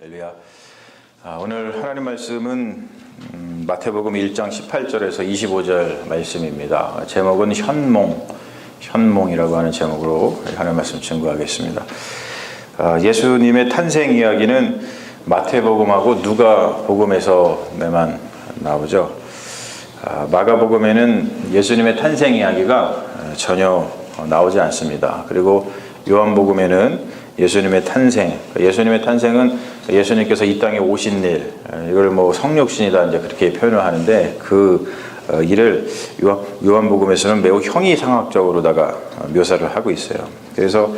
할렐루야. 오늘 하나님 말씀은 마태복음 1장 18절에서 25절 말씀입니다. 제목은 현몽이라고 하는 제목으로 하나님 말씀 증거하겠습니다. 예수님의 탄생 이야기는 마태복음하고 누가복음에서만 나오죠. 마가복음에는 예수님의 탄생 이야기가 전혀 나오지 않습니다. 그리고 요한복음에는 예수님의 탄생은 예수님께서 이 땅에 오신 일, 이걸 성육신이다 이제 그렇게 표현을 하는데 그 일을 요한복음에서는 매우 형이상학적으로다가 묘사를 하고 있어요. 그래서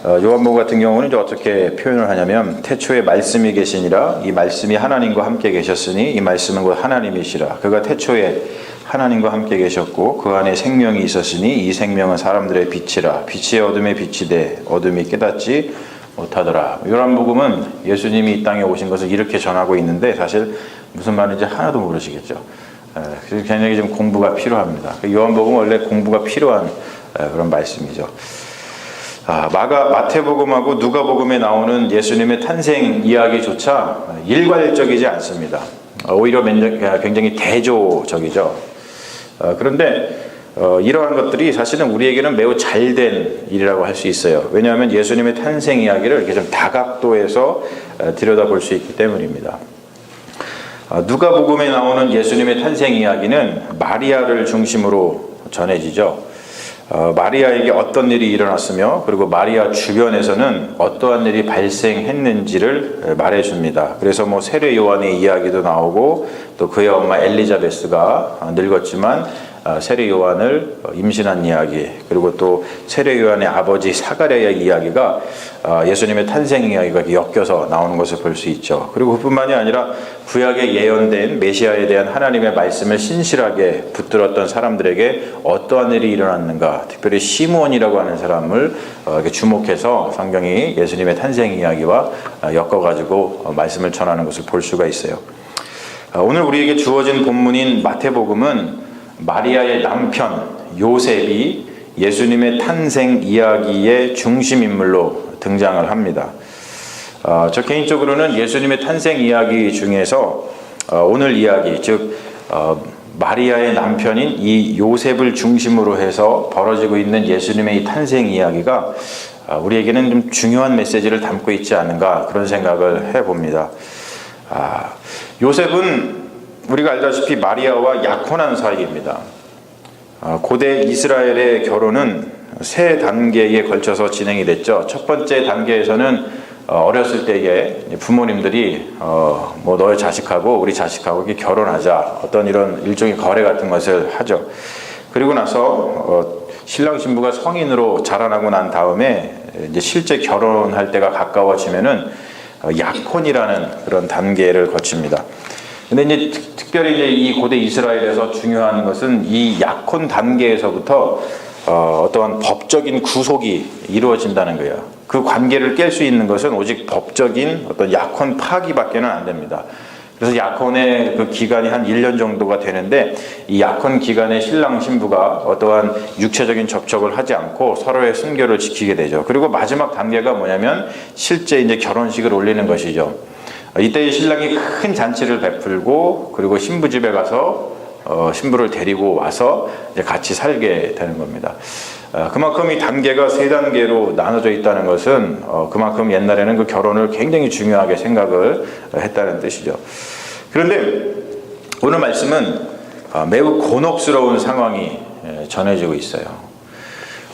요한복음 같은 경우는 이제 어떻게 표현을 하냐면 태초에 말씀이 계시니라 이 말씀이 하나님과 함께 계셨으니 이 말씀은 곧 하나님이시라 그가 태초에 하나님과 함께 계셨고 그 안에 생명이 있었으니 이 생명은 사람들의 빛이라 빛이 어둠에 빛이 돼 어둠이 깨닫지 못하더라. 요한복음은 예수님이 이 땅에 오신 것을 이렇게 전하고 있는데 사실 무슨 말인지 하나도 모르시겠죠. 그래서 굉장히 좀 공부가 필요합니다. 요한복음은 원래 공부가 필요한 그런 말씀이죠. 마태복음하고 누가복음에 나오는 예수님의 탄생 이야기조차 일괄적이지 않습니다. 오히려 굉장히 대조적이죠. 그런데 이러한 것들이 사실은 우리에게는 매우 잘된 일이라고 할 수 있어요. 왜냐하면 예수님의 탄생 이야기를 이렇게 좀 다각도에서 들여다볼 수 있기 때문입니다. 누가복음에 나오는 예수님의 탄생 이야기는 마리아를 중심으로 전해지죠. 마리아에게 어떤 일이 일어났으며 그리고 마리아 주변에서는 어떠한 일이 발생했는지를 말해줍니다. 그래서 세례 요한의 이야기도 나오고 또 그의 엄마 엘리자베스가 늙었지만 세례 요한을 임신한 이야기, 그리고 또 세례 요한의 아버지 사가랴의 이야기가 예수님의 탄생 이야기가 엮여서 나오는 것을 볼 수 있죠. 그리고 그뿐만이 아니라 구약에 예언된 메시아에 대한 하나님의 말씀을 신실하게 붙들었던 사람들에게 어떠한 일이 일어났는가, 특별히 시므온이라고 하는 사람을 이렇게 주목해서 성경이 예수님의 탄생 이야기와 엮어가지고 말씀을 전하는 것을 볼 수가 있어요. 오늘 우리에게 주어진 본문인 마태복음은 마리아의 남편 요셉이 예수님의 탄생 이야기의 중심인물로 등장을 합니다. 저 개인적으로는 예수님의 탄생 이야기 중에서 오늘 이야기, 즉 마리아의 남편인 이 요셉을 중심으로 해서 벌어지고 있는 예수님의 이 탄생 이야기가 우리에게는 좀 중요한 메시지를 담고 있지 않은가 그런 생각을 해봅니다. 요셉은 우리가 알다시피 마리아와 약혼한 사이입니다. 고대 이스라엘의 결혼은 세 단계에 걸쳐서 진행이 됐죠. 첫 번째 단계에서는 어렸을 때에 부모님들이 너의 자식하고 우리 자식하고 결혼하자, 어떤 이런 일종의 거래 같은 것을 하죠. 그리고 나서 신랑 신부가 성인으로 자라나고 난 다음에 이제 실제 결혼할 때가 가까워지면은 약혼이라는 그런 단계를 거칩니다. 근데 이제 특별히 이 고대 이스라엘에서 중요한 것은 이 약혼 단계에서부터 어떠한 법적인 구속이 이루어진다는 거예요. 그 관계를 깰 수 있는 것은 오직 법적인 어떤 약혼 파기밖에는 안 됩니다. 그래서 약혼의 그 기간이 한 1년 정도가 되는데 이 약혼 기간에 신랑 신부가 어떠한 육체적인 접촉을 하지 않고 서로의 순결을 지키게 되죠. 그리고 마지막 단계가 뭐냐면 실제 이제 결혼식을 올리는 것이죠. 이때 신랑이 큰 잔치를 베풀고 그리고 신부 집에 가서 신부를 데리고 와서 이제 같이 살게 되는 겁니다. 그만큼 이 단계가 세 단계로 나눠져 있다는 것은 그만큼 옛날에는 그 결혼을 굉장히 중요하게 생각을 했다는 뜻이죠. 그런데 오늘 말씀은 매우 곤혹스러운 상황이 전해지고 있어요.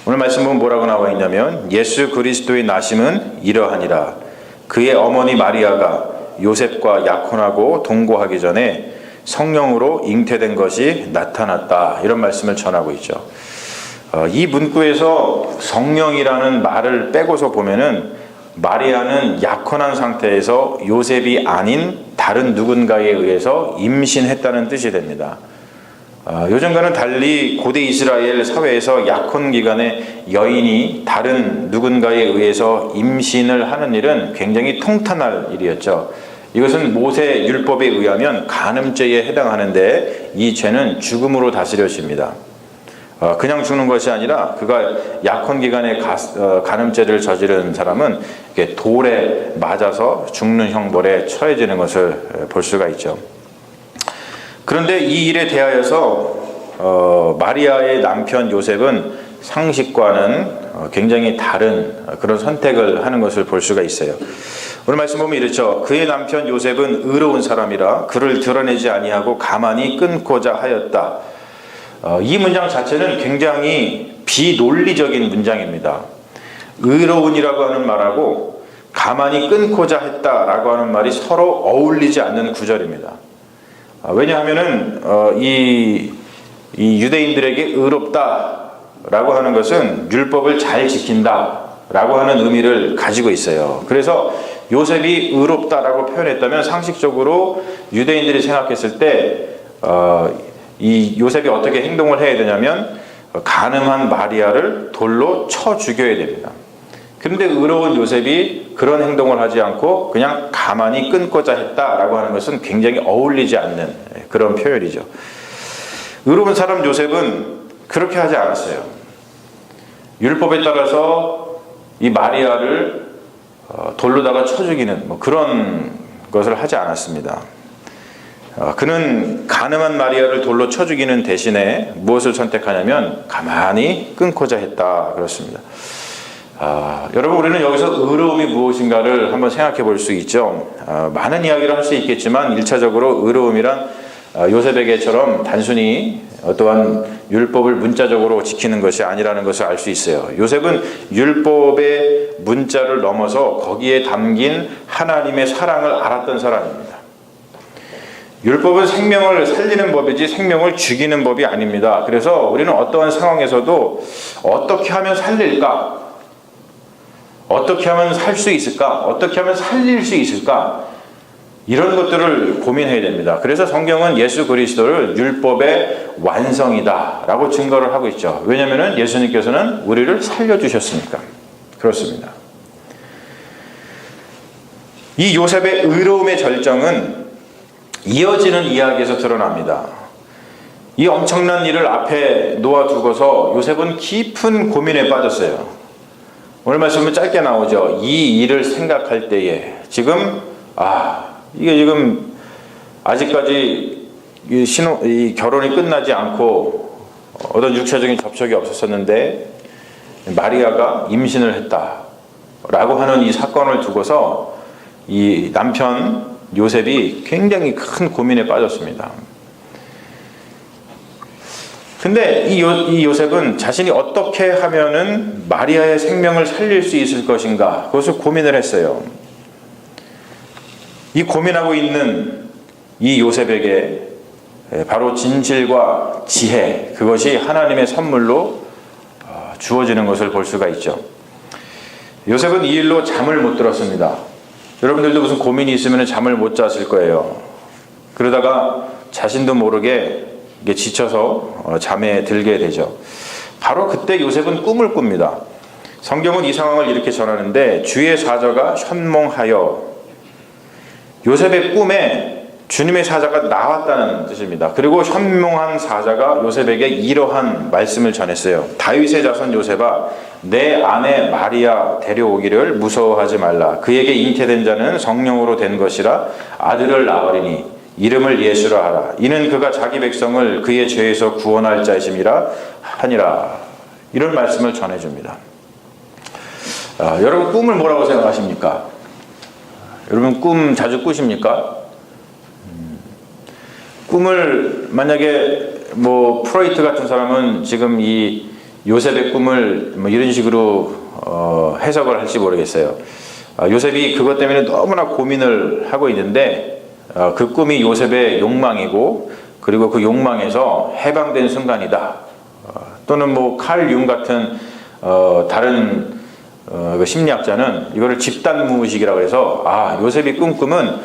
오늘 말씀 보면 뭐라고 나와 있냐면 예수 그리스도의 나심은 이러하니라. 그의 어머니 마리아가 요셉과 약혼하고 동거하기 전에 성령으로 잉태된 것이 나타났다. 이런 말씀을 전하고 있죠. 이 문구에서 성령이라는 말을 빼고서 보면은 마리아는 약혼한 상태에서 요셉이 아닌 다른 누군가에 의해서 임신했다는 뜻이 됩니다. 요즘과는 달리 고대 이스라엘 사회에서 약혼 기간에 여인이 다른 누군가에 의해서 임신을 하는 일은 굉장히 통탄할 일이었죠. 이것은 모세 율법에 의하면 간음죄에 해당하는데 이 죄는 죽음으로 다스려집니다. 그냥 죽는 것이 아니라 그가 약혼 기간에 간음죄를 저지른 사람은 이렇게 돌에 맞아서 죽는 형벌에 처해지는 것을 볼 수가 있죠. 그런데 이 일에 대하여서 마리아의 남편 요셉은 상식과는 굉장히 다른 그런 선택을 하는 것을 볼 수가 있어요. 오늘 말씀 보면 이렇죠. 그의 남편 요셉은 의로운 사람이라 그를 드러내지 아니하고 가만히 끊고자 하였다. 이 문장 자체는 굉장히 비논리적인 문장입니다. 의로운이라고 하는 말하고 가만히 끊고자 했다라고 하는 말이 서로 어울리지 않는 구절입니다. 왜냐하면은 이 유대인들에게 의롭다라고 하는 것은 율법을 잘 지킨다라고 하는 의미를 가지고 있어요. 그래서 요셉이 의롭다라고 표현했다면 상식적으로 유대인들이 생각했을 때 이 요셉이 어떻게 행동을 해야 되냐면 간음한 마리아를 돌로 쳐 죽여야 됩니다. 그런데 의로운 요셉이 그런 행동을 하지 않고 그냥 가만히 끊고자 했다라고 하는 것은 굉장히 어울리지 않는 그런 표현이죠. 의로운 사람 요셉은 그렇게 하지 않았어요. 율법에 따라서 이 마리아를 돌로다가 쳐 죽이는 그런 것을 하지 않았습니다. 그는 간음한 마리아를 돌로 쳐 죽이는 대신에 무엇을 선택하냐면 가만히 끊고자 했다 그렇습니다. 여러분 우리는 여기서 의로움이 무엇인가를 한번 생각해 볼 수 있죠. 많은 이야기를 할 수 있겠지만 1차적으로 의로움이란 요셉에게처럼 단순히 어떠한 율법을 문자적으로 지키는 것이 아니라는 것을 알 수 있어요. 요셉은 율법의 문자를 넘어서 거기에 담긴 하나님의 사랑을 알았던 사람입니다. 율법은 생명을 살리는 법이지 생명을 죽이는 법이 아닙니다. 그래서 우리는 어떠한 상황에서도 어떻게 하면 살릴까? 어떻게 하면 살 수 있을까? 어떻게 하면 살릴 수 있을까? 이런 것들을 고민해야 됩니다. 그래서 성경은 예수 그리스도를 율법의 완성이다 라고 증거를 하고 있죠. 왜냐하면 예수님께서는 우리를 살려주셨으니까. 그렇습니다. 이 요셉의 의로움의 절정은 이어지는 이야기에서 드러납니다. 이 엄청난 일을 앞에 놓아두고서 요셉은 깊은 고민에 빠졌어요. 오늘 말씀은 짧게 나오죠. 이 일을 생각할 때에 지금 이게 지금 아직까지 이 결혼이 끝나지 않고 어떤 육체적인 접촉이 없었었는데 마리아가 임신을 했다라고 하는 이 사건을 두고서 이 남편 요셉이 굉장히 큰 고민에 빠졌습니다. 근데 이 요셉은 자신이 어떻게 하면은 마리아의 생명을 살릴 수 있을 것인가 그것을 고민을 했어요. 이 고민하고 있는 이 요셉에게 바로 진실과 지혜 그것이 하나님의 선물로 주어지는 것을 볼 수가 있죠. 요셉은 이 일로 잠을 못 들었습니다. 여러분들도 무슨 고민이 있으면 잠을 못 잤을 거예요. 그러다가 자신도 모르게 이게 지쳐서 잠에 들게 되죠. 바로 그때 요셉은 꿈을 꿉니다. 성경은 이 상황을 이렇게 전하는데 주의 사자가 현몽하여 요셉의 꿈에 주님의 사자가 나왔다는 뜻입니다. 그리고 현몽한 사자가 요셉에게 이러한 말씀을 전했어요. 다윗의 자손 요셉아 내 아내 마리아 데려오기를 무서워하지 말라. 그에게 잉태된 자는 성령으로 된 것이라 아들을 낳으리니 이름을 예수라 하라. 이는 그가 자기 백성을 그의 죄에서 구원할 자이심이라 하니라. 이런 말씀을 전해줍니다. 여러분 꿈을 뭐라고 생각하십니까? 여러분 꿈 자주 꾸십니까? 꿈을 만약에 프로이트 같은 사람은 지금 이 요셉의 꿈을 이런 식으로 해석을 할지 모르겠어요. 요셉이 그것 때문에 너무나 고민을 하고 있는데 그 꿈이 요셉의 욕망이고 그리고 그 욕망에서 해방된 순간이다. 또는 칼 융 같은 다른 그 심리학자는 이거를 집단무의식이라고 해서 요셉이 꾼 꿈은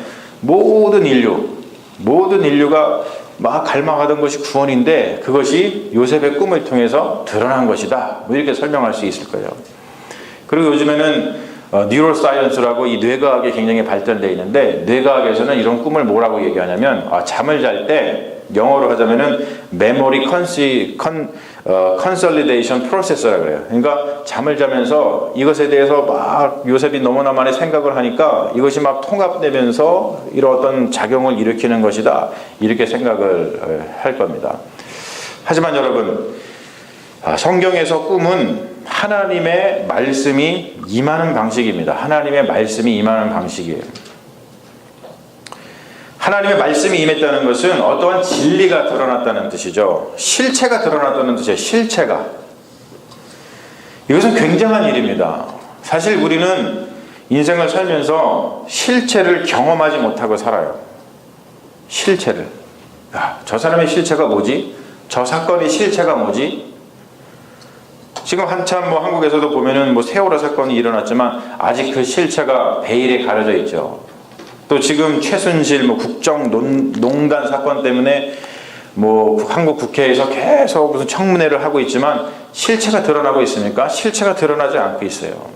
모든 인류가 막 갈망하던 것이 구원인데 그것이 요셉의 꿈을 통해서 드러난 것이다. 이렇게 설명할 수 있을 거예요. 그리고 요즘에는 뉴로사이언스라고 이 뇌과학이 굉장히 발달되어 있는데 뇌과학에서는 이런 꿈을 뭐라고 얘기하냐면 잠을 잘 때 영어로 하자면은 메모리 컨설리데이션 프로세스라 그래요. 그러니까 잠을 자면서 이것에 대해서 막 요셉이 너무나 많이 생각을 하니까 이것이 막 통합되면서 이런 어떤 작용을 일으키는 것이다. 이렇게 생각을 할 겁니다. 하지만 여러분, 성경에서 꿈은 하나님의 말씀이 임하는 방식입니다. 하나님의 말씀이 임하는 방식이에요. 하나님의 말씀이 임했다는 것은 어떠한 진리가 드러났다는 뜻이죠. 실체가 드러났다는 뜻이에요. 실체가. 이것은 굉장한 일입니다. 사실 우리는 인생을 살면서 실체를 경험하지 못하고 살아요. 실체를. 야, 저 사람의 실체가 뭐지? 저 사건의 실체가 뭐지? 지금 한참 한국에서도 보면은 세월호 사건이 일어났지만 아직 그 실체가 베일에 가려져 있죠. 또 지금 최순실 국정농단 사건 때문에 한국 국회에서 계속 무슨 청문회를 하고 있지만 실체가 드러나고 있습니까? 실체가 드러나지 않고 있어요.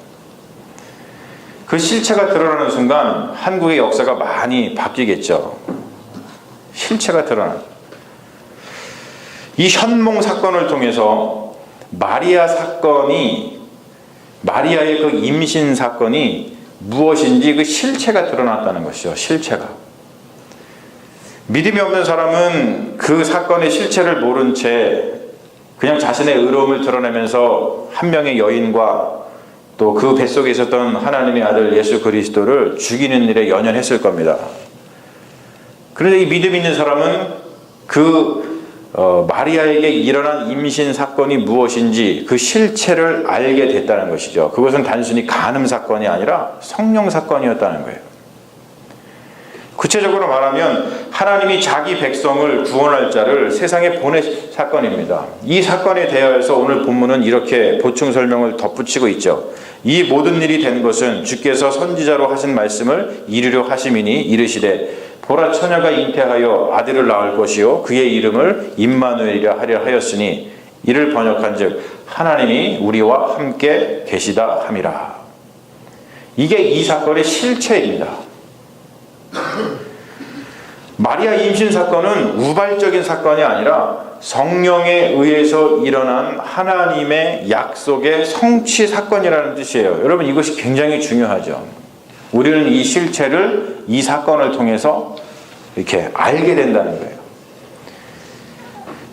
그 실체가 드러나는 순간 한국의 역사가 많이 바뀌겠죠. 실체가 드러나. 이 현몽 사건을 통해서 마리아의 그 임신 사건이 무엇인지 그 실체가 드러났다는 것이죠. 실체가. 믿음이 없는 사람은 그 사건의 실체를 모른 채 그냥 자신의 의로움을 드러내면서 한 명의 여인과 또 그 뱃속에 있었던 하나님의 아들 예수 그리스도를 죽이는 일에 연연했을 겁니다. 그런데 이 믿음 있는 사람은 마리아에게 일어난 임신 사건이 무엇인지 그 실체를 알게 됐다는 것이죠. 그것은 단순히 간음 사건이 아니라 성령 사건이었다는 거예요. 구체적으로 말하면 하나님이 자기 백성을 구원할 자를 세상에 보낼 사건입니다. 이 사건에 대하여서 오늘 본문은 이렇게 보충 설명을 덧붙이고 있죠. 이 모든 일이 된 것은 주께서 선지자로 하신 말씀을 이루려 하심이니 이르시되 보라 처녀가 잉태하여 아들을 낳을 것이요 그의 이름을 임마누엘이라 하려 하였으니 이를 번역한즉 하나님이 우리와 함께 계시다 함이라. 이게 이 사건의 실체입니다. 마리아 임신 사건은 우발적인 사건이 아니라 성령에 의해서 일어난 하나님의 약속의 성취 사건이라는 뜻이에요. 여러분, 이것이 굉장히 중요하죠. 우리는 이 실체를 이 사건을 통해서 이렇게 알게 된다는 거예요.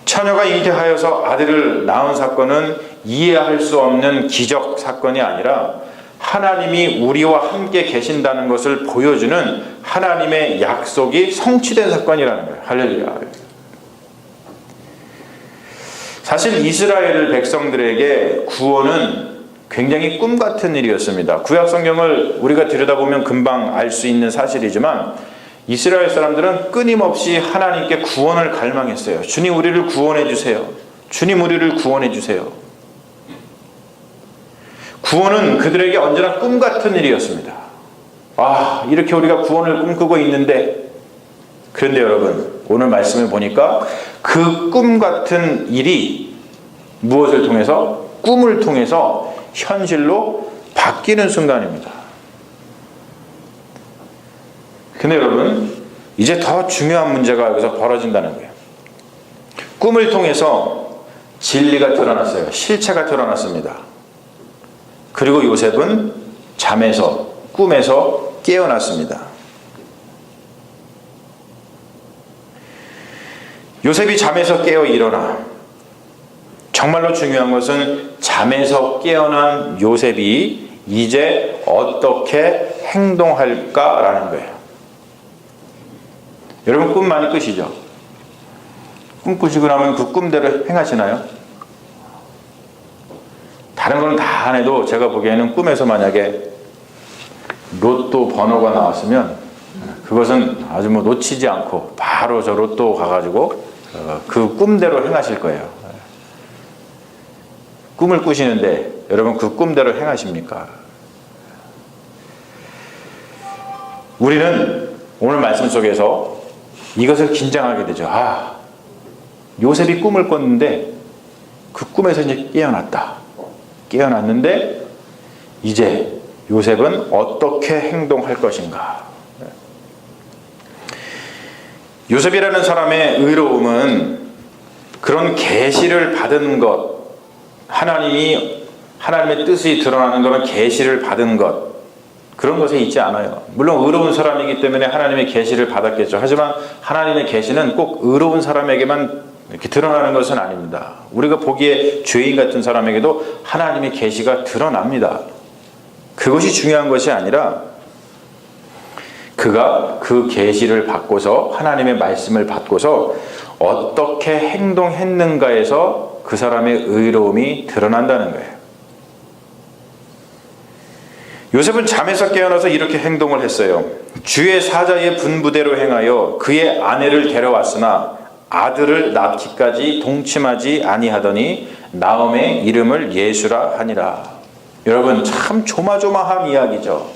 처녀가 잉태하여서 아들을 낳은 사건은 이해할 수 없는 기적 사건이 아니라 하나님이 우리와 함께 계신다는 것을 보여주는 하나님의 약속이 성취된 사건이라는 거예요. 할렐루야. 사실 이스라엘 백성들에게 구원은 굉장히 꿈 같은 일이었습니다. 구약 성경을 우리가 들여다보면 금방 알 수 있는 사실이지만 이스라엘 사람들은 끊임없이 하나님께 구원을 갈망했어요. 주님, 우리를 구원해 주세요. 주님, 우리를 구원해 주세요. 구원은 그들에게 언제나 꿈 같은 일이었습니다. 이렇게 우리가 구원을 꿈꾸고 있는데, 그런데 여러분, 오늘 말씀을 보니까 그 꿈 같은 일이 무엇을 통해서? 꿈을 통해서 현실로 바뀌는 순간입니다. 근데 여러분, 이제 더 중요한 문제가 여기서 벌어진다는 거예요. 꿈을 통해서 진리가 드러났어요. 실체가 드러났습니다. 그리고 요셉은 꿈에서 깨어났습니다. 요셉이 잠에서 깨어 일어나. 정말로 중요한 것은 잠에서 깨어난 요셉이 이제 어떻게 행동할까라는 거예요. 여러분, 꿈 많이 꾸시죠? 꿈 꾸시고 나면 그 꿈대로 행하시나요? 다른 건 다 안 해도 제가 보기에는 꿈에서 만약에 로또 번호가 나왔으면 그것은 아주 놓치지 않고 바로 저 로또 가가지고 그 꿈대로 행하실 거예요. 꿈을 꾸시는데 여러분, 그 꿈대로 행하십니까? 우리는 오늘 말씀 속에서 이것을 긴장하게 되죠. 요셉이 꿈을 꿨는데 그 꿈에서 이제 깨어났는데 이제 요셉은 어떻게 행동할 것인가? 요셉이라는 사람의 의로움은 그런 계시를 받은 것, 하나님의 뜻이 드러나는 것은 계시를 받은 것, 그런 것에 있지 않아요. 물론 의로운 사람이기 때문에 하나님의 계시를 받았겠죠. 하지만 하나님의 계시는 꼭 의로운 사람에게만 이렇게 드러나는 것은 아닙니다. 우리가 보기에 죄인 같은 사람에게도 하나님의 계시가 드러납니다. 그것이 중요한 것이 아니라 그가 그 계시를 받고서, 하나님의 말씀을 받고서 어떻게 행동했는가에서 그 사람의 의로움이 드러난다는 거예요. 요셉은 잠에서 깨어나서 이렇게 행동을 했어요. 주의 사자의 분부대로 행하여 그의 아내를 데려왔으나 아들을 낳기까지 동침하지 아니하더니 나옴의 이름을 예수라 하니라. 여러분, 참 조마조마한 이야기죠.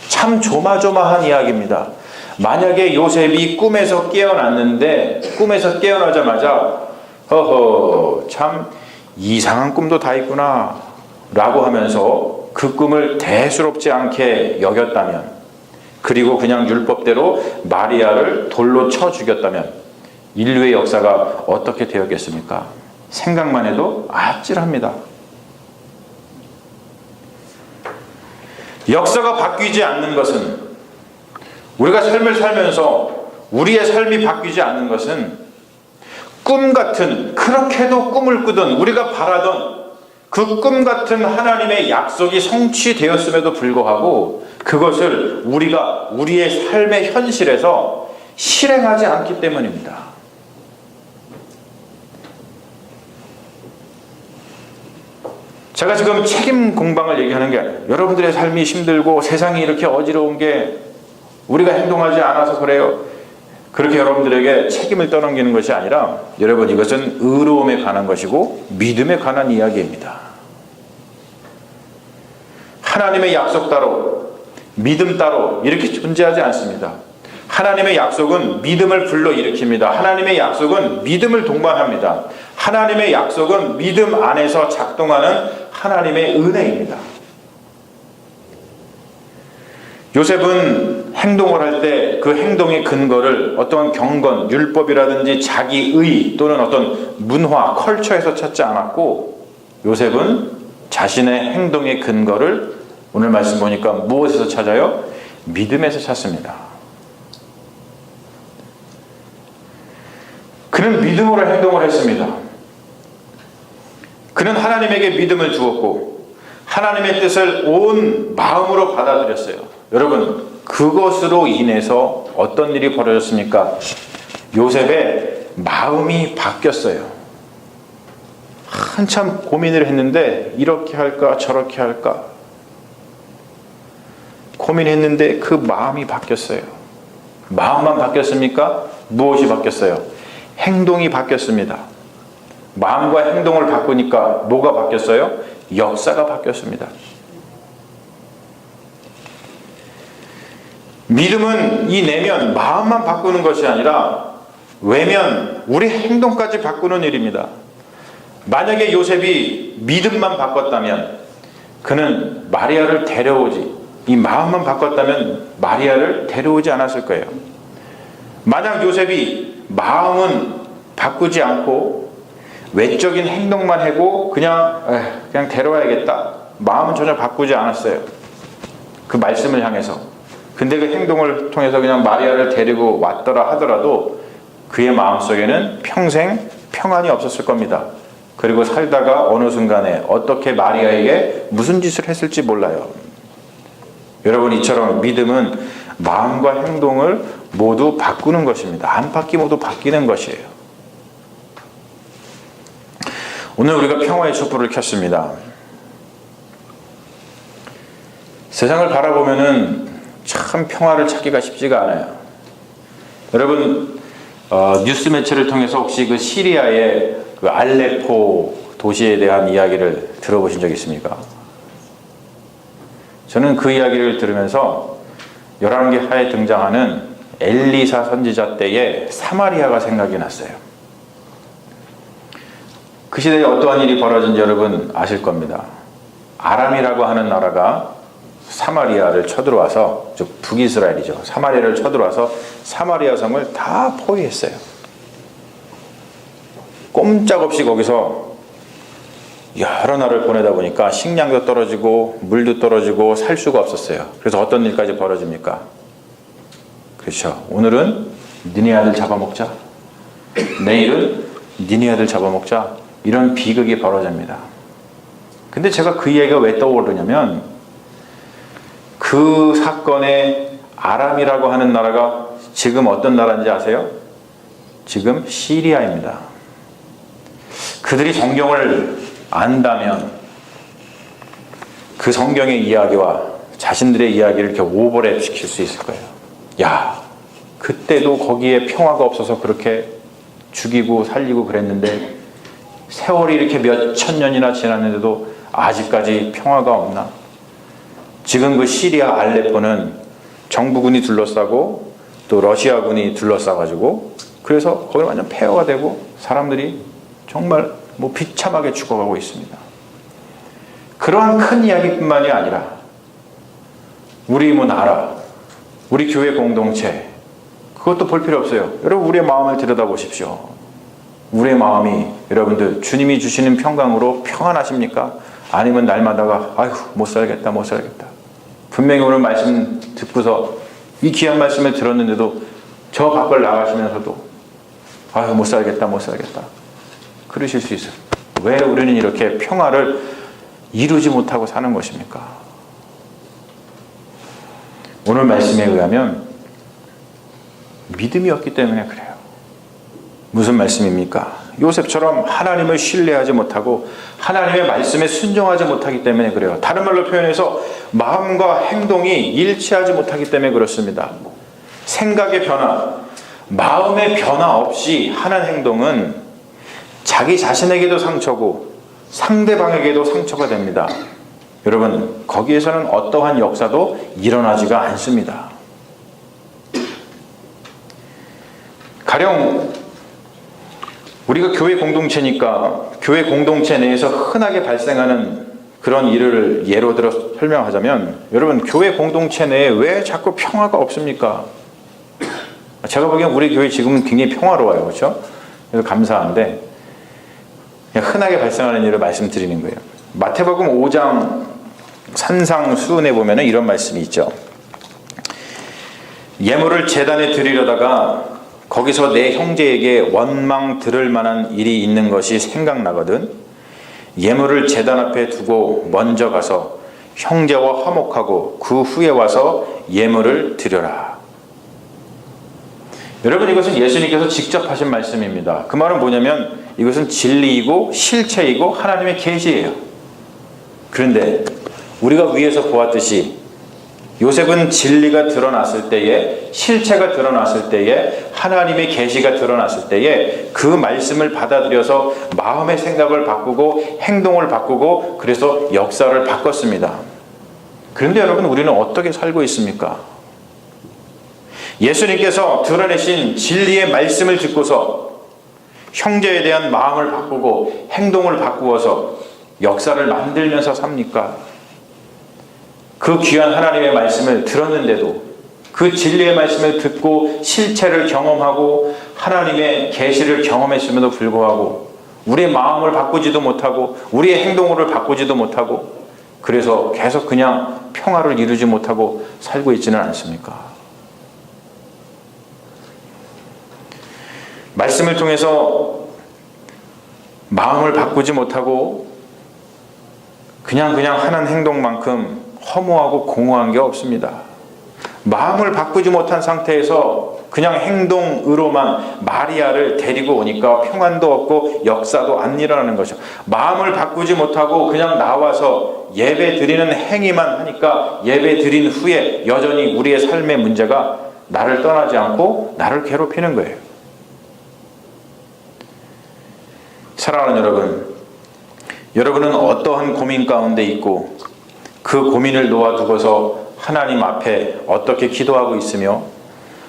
참 조마조마한 이야기입니다. 만약에 요셉이 꿈에서 깨어났는데, 꿈에서 깨어나자마자 허허, 참 이상한 꿈도 다 있구나 라고 하면서 그 꿈을 대수롭지 않게 여겼다면, 그리고 그냥 율법대로 마리아를 돌로 쳐 죽였다면 인류의 역사가 어떻게 되었겠습니까? 생각만 해도 아찔합니다. 역사가 바뀌지 않는 것은, 우리가 삶을 살면서 우리의 삶이 바뀌지 않는 것은 꿈 같은, 그렇게도 꿈을 꾸던, 우리가 바라던 그 꿈 같은 하나님의 약속이 성취되었음에도 불구하고 그것을 우리가 우리의 삶의 현실에서 실행하지 않기 때문입니다. 제가 지금 책임 공방을 얘기하는 게 아니에요. 여러분들의 삶이 힘들고 세상이 이렇게 어지러운 게 우리가 행동하지 않아서 그래요. 그렇게 여러분들에게 책임을 떠넘기는 것이 아니라, 여러분, 이것은 의로움에 관한 것이고 믿음에 관한 이야기입니다. 하나님의 약속 따로, 믿음 따로 이렇게 존재하지 않습니다. 하나님의 약속은 믿음을 불러일으킵니다. 하나님의 약속은 믿음을 동반합니다. 하나님의 약속은 믿음 안에서 작동하는 하나님의 은혜입니다. 요셉은 행동을 할 때 그 행동의 근거를 어떤 경건, 율법이라든지 자기의 또는 어떤 문화, 컬처에서 찾지 않았고, 요셉은 자신의 행동의 근거를 오늘 말씀 보니까 무엇에서 찾아요? 믿음에서 찾습니다. 그는 믿음으로 행동을 했습니다. 그는 하나님에게 믿음을 주었고 하나님의 뜻을 온 마음으로 받아들였어요. 여러분, 그것으로 인해서 어떤 일이 벌어졌습니까? 요셉의 마음이 바뀌었어요. 한참 고민을 했는데 이렇게 할까 저렇게 할까 고민했는데 그 마음이 바뀌었어요. 마음만 바뀌었습니까? 무엇이 바뀌었어요? 행동이 바뀌었습니다. 마음과 행동을 바꾸니까 뭐가 바뀌었어요? 역사가 바뀌었습니다. 믿음은 이 내면, 마음만 바꾸는 것이 아니라 외면, 우리 행동까지 바꾸는 일입니다. 만약에 요셉이 믿음만 바꿨다면 그는 마리아를 데려오지, 이 마음만 바꿨다면 마리아를 데려오지 않았을 거예요. 만약 요셉이 마음은 바꾸지 않고 외적인 행동만 하고 그냥 데려와야겠다, 마음은 전혀 바꾸지 않았어요. 그 말씀을 향해서. 근데 그 행동을 통해서 그냥 마리아를 데리고 왔더라 하더라도 그의 마음속에는 평생 평안이 없었을 겁니다. 그리고 살다가 어느 순간에 어떻게 마리아에게 무슨 짓을 했을지 몰라요. 여러분, 이처럼 믿음은 마음과 행동을 모두 바꾸는 것입니다. 안팎이 모두 바뀌는 것이에요. 오늘 우리가 평화의 촛불을 켰습니다. 세상을 바라보면은 참 평화를 찾기가 쉽지가 않아요. 여러분, 뉴스 매체를 통해서 혹시 그 시리아의 그 알레포 도시에 대한 이야기를 들어보신 적 있습니까? 저는 그 이야기를 들으면서 열왕기하에 등장하는 엘리사 선지자 때의 사마리아가 생각이 났어요. 그 시대에 어떠한 일이 벌어진지 여러분 아실 겁니다. 아람이라고 하는 나라가 사마리아를 쳐들어와서, 즉 북이스라엘이죠, 사마리아를 쳐들어와서 사마리아 성을 다 포위했어요. 꼼짝없이 거기서 여러 날을 보내다 보니까 식량도 떨어지고 물도 떨어지고 살 수가 없었어요. 그래서 어떤 일까지 벌어집니까? 그렇죠. 오늘은 니네 아들 잡아먹자. 내일은 니네 아들 잡아먹자. 이런 비극이 벌어집니다. 근데 제가 그 얘기가 왜 떠오르냐면 그 사건에 아람이라고 하는 나라가 지금 어떤 나라인지 아세요? 지금 시리아입니다. 그들이 성경을 안다면 그 성경의 이야기와 자신들의 이야기를 이렇게 오버랩 시킬 수 있을 거예요. 야, 그때도 거기에 평화가 없어서 그렇게 죽이고 살리고 그랬는데 세월이 이렇게 몇천 년이나 지났는데도 아직까지 평화가 없나? 지금 그 시리아 알레포는 정부군이 둘러싸고 또 러시아군이 둘러싸가지고 그래서 거기 완전 폐허가 되고 사람들이 정말 비참하게 죽어가고 있습니다. 그러한 큰 이야기뿐만이 아니라 우리 나라, 우리 교회 공동체 그것도 볼 필요 없어요. 여러분 우리의 마음을 들여다보십시오. 우리의 마음이 여러분들 주님이 주시는 평강으로 평안하십니까? 아니면 날마다가 아휴 못 살겠다. 분명히 오늘 말씀 듣고서 이 귀한 말씀을 들었는데도 저 밖을 나가시면서도 아휴 못 살겠다. 그러실 수 있어요. 왜 우리는 이렇게 평화를 이루지 못하고 사는 것입니까? 오늘 말씀에 의하면 믿음이 없기 때문에 그래요. 무슨 말씀입니까? 요셉처럼 하나님을 신뢰하지 못하고 하나님의 말씀에 순종하지 못하기 때문에 그래요. 다른 말로 표현해서 마음과 행동이 일치하지 못하기 때문에 그렇습니다. 생각의 변화, 마음의 변화 없이 하는 행동은 자기 자신에게도 상처고 상대방에게도 상처가 됩니다. 여러분 거기에서는 어떠한 역사도 일어나지가 않습니다. 가령 우리가 교회 공동체니까 교회 공동체 내에서 흔하게 발생하는 그런 일을 예로 들어 설명하자면 여러분 교회 공동체 내에 왜 자꾸 평화가 없습니까? 제가 보기엔 우리 교회 지금은 굉장히 평화로워요. 그렇죠? 그래서 감사한데 그냥 흔하게 발생하는 일을 말씀드리는 거예요. 마태복음 5장 산상수훈에 보면 이런 말씀이 있죠. 예물을 제단에 드리려다가 거기서 내 형제에게 원망 들을 만한 일이 있는 것이 생각나거든 예물을 제단 앞에 두고 먼저 가서 형제와 화목하고 그 후에 와서 예물을 드려라. 여러분 이것은 예수님께서 직접 하신 말씀입니다. 그 말은 뭐냐면 이것은 진리이고 실체이고 하나님의 계시예요. 그런데 우리가 위에서 보았듯이 요셉은 진리가 드러났을 때에 실체가 드러났을 때에 하나님의 계시가 드러났을 때에 그 말씀을 받아들여서 마음의 생각을 바꾸고 행동을 바꾸고 그래서 역사를 바꿨습니다. 그런데 여러분 우리는 어떻게 살고 있습니까? 예수님께서 드러내신 진리의 말씀을 듣고서 형제에 대한 마음을 바꾸고 행동을 바꾸어서 역사를 만들면서 삽니까? 그 귀한 하나님의 말씀을 들었는데도 그 진리의 말씀을 듣고 실체를 경험하고 하나님의 계시를 경험했음에도 불구하고 우리의 마음을 바꾸지도 못하고 우리의 행동을 바꾸지도 못하고 그래서 계속 그냥 평화를 이루지 못하고 살고 있지는 않습니까? 말씀을 통해서 마음을 바꾸지 못하고 그냥 하는 행동만큼 허무하고 공허한 게 없습니다. 마음을 바꾸지 못한 상태에서 그냥 행동으로만 마리아를 데리고 오니까 평안도 없고 역사도 안 일어나는 거죠. 마음을 바꾸지 못하고 그냥 나와서 예배 드리는 행위만 하니까 예배 드린 후에 여전히 우리의 삶의 문제가 나를 떠나지 않고 나를 괴롭히는 거예요. 사랑하는 여러분, 여러분은 어떠한 고민 가운데 있고 그 고민을 놓아두고서 하나님 앞에 어떻게 기도하고 있으며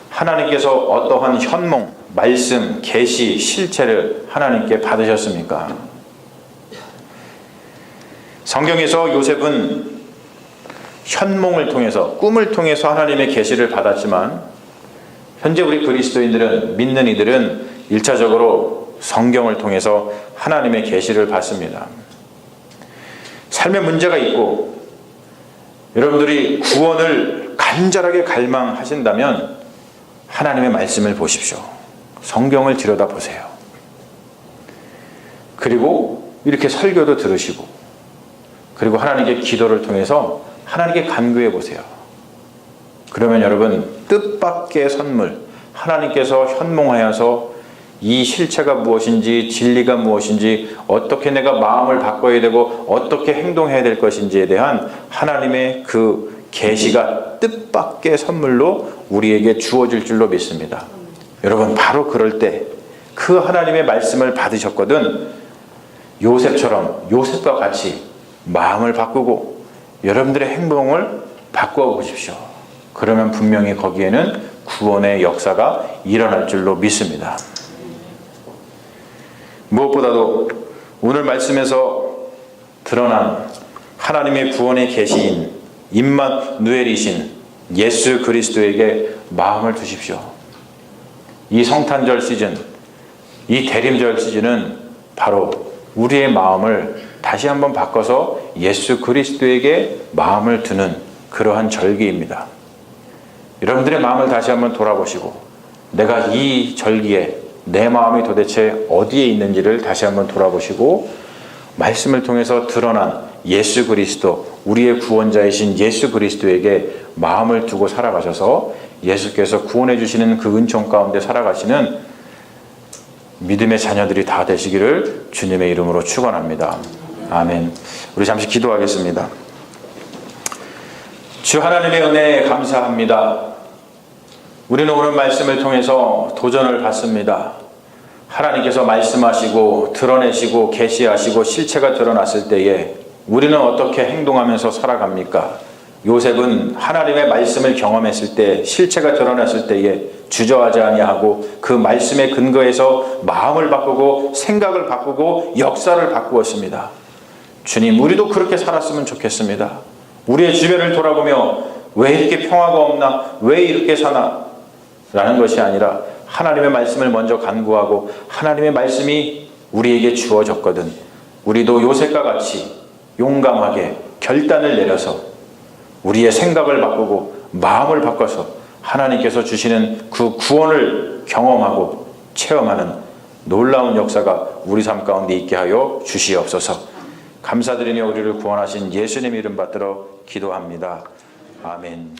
하나님께서 어떠한 현몽, 말씀, 계시, 실체를 하나님께 받으셨습니까? 성경에서 요셉은 현몽을 통해서 꿈을 통해서 하나님의 계시를 받았지만 현재 우리 그리스도인들은 믿는 이들은 1차적으로 성경을 통해서 하나님의 계시를 받습니다. 삶에 문제가 있고 여러분들이 구원을 간절하게 갈망하신다면 하나님의 말씀을 보십시오. 성경을 들여다보세요. 그리고 이렇게 설교도 들으시고 그리고 하나님께 기도를 통해서 하나님께 간구해 보세요. 그러면 여러분 뜻밖의 선물, 하나님께서 현몽하여서 이 실체가 무엇인지 진리가 무엇인지 어떻게 내가 마음을 바꿔야 되고 어떻게 행동해야 될 것인지에 대한 하나님의 그 계시가 뜻밖의 선물로 우리에게 주어질 줄로 믿습니다. 여러분 바로 그럴 때 그 하나님의 말씀을 받으셨거든 요셉처럼 요셉과 같이 마음을 바꾸고 여러분들의 행동을 바꾸어 보십시오. 그러면 분명히 거기에는 구원의 역사가 일어날 줄로 믿습니다. 무엇보다도 오늘 말씀에서 드러난 하나님의 구원의 계시인 임마누엘이신 예수 그리스도에게 마음을 두십시오. 이 성탄절 시즌, 이 대림절 시즌은 바로 우리의 마음을 다시 한번 바꿔서 예수 그리스도에게 마음을 두는 그러한 절기입니다. 여러분들의 마음을 다시 한번 돌아보시고 내가 이 절기에 내 마음이 도대체 어디에 있는지를 다시 한번 돌아보시고 말씀을 통해서 드러난 예수 그리스도, 우리의 구원자이신 예수 그리스도에게 마음을 두고 살아가셔서 예수께서 구원해 주시는 그 은총 가운데 살아가시는 믿음의 자녀들이 다 되시기를 주님의 이름으로 축원합니다. 아멘. 우리 잠시 기도하겠습니다. 주 하나님의 은혜에 감사합니다. 우리는 오늘 말씀을 통해서 도전을 받습니다. 하나님께서 말씀하시고 드러내시고 계시하시고 실체가 드러났을 때에 우리는 어떻게 행동하면서 살아갑니까? 요셉은 하나님의 말씀을 경험했을 때 실체가 드러났을 때에 주저하지 아니하고 그 말씀의 근거에서 마음을 바꾸고 생각을 바꾸고 역사를 바꾸었습니다. 주님, 우리도 그렇게 살았으면 좋겠습니다. 우리의 주변을 돌아보며 왜 이렇게 평화가 없나? 왜 이렇게 사나? 라는 것이 아니라 하나님의 말씀을 먼저 간구하고 하나님의 말씀이 우리에게 주어졌거든 우리도 요셉과 같이 용감하게 결단을 내려서 우리의 생각을 바꾸고 마음을 바꿔서 하나님께서 주시는 그 구원을 경험하고 체험하는 놀라운 역사가 우리 삶 가운데 있게 하여 주시옵소서. 감사드리며 우리를 구원하신 예수님 이름 받들어 기도합니다. 아멘.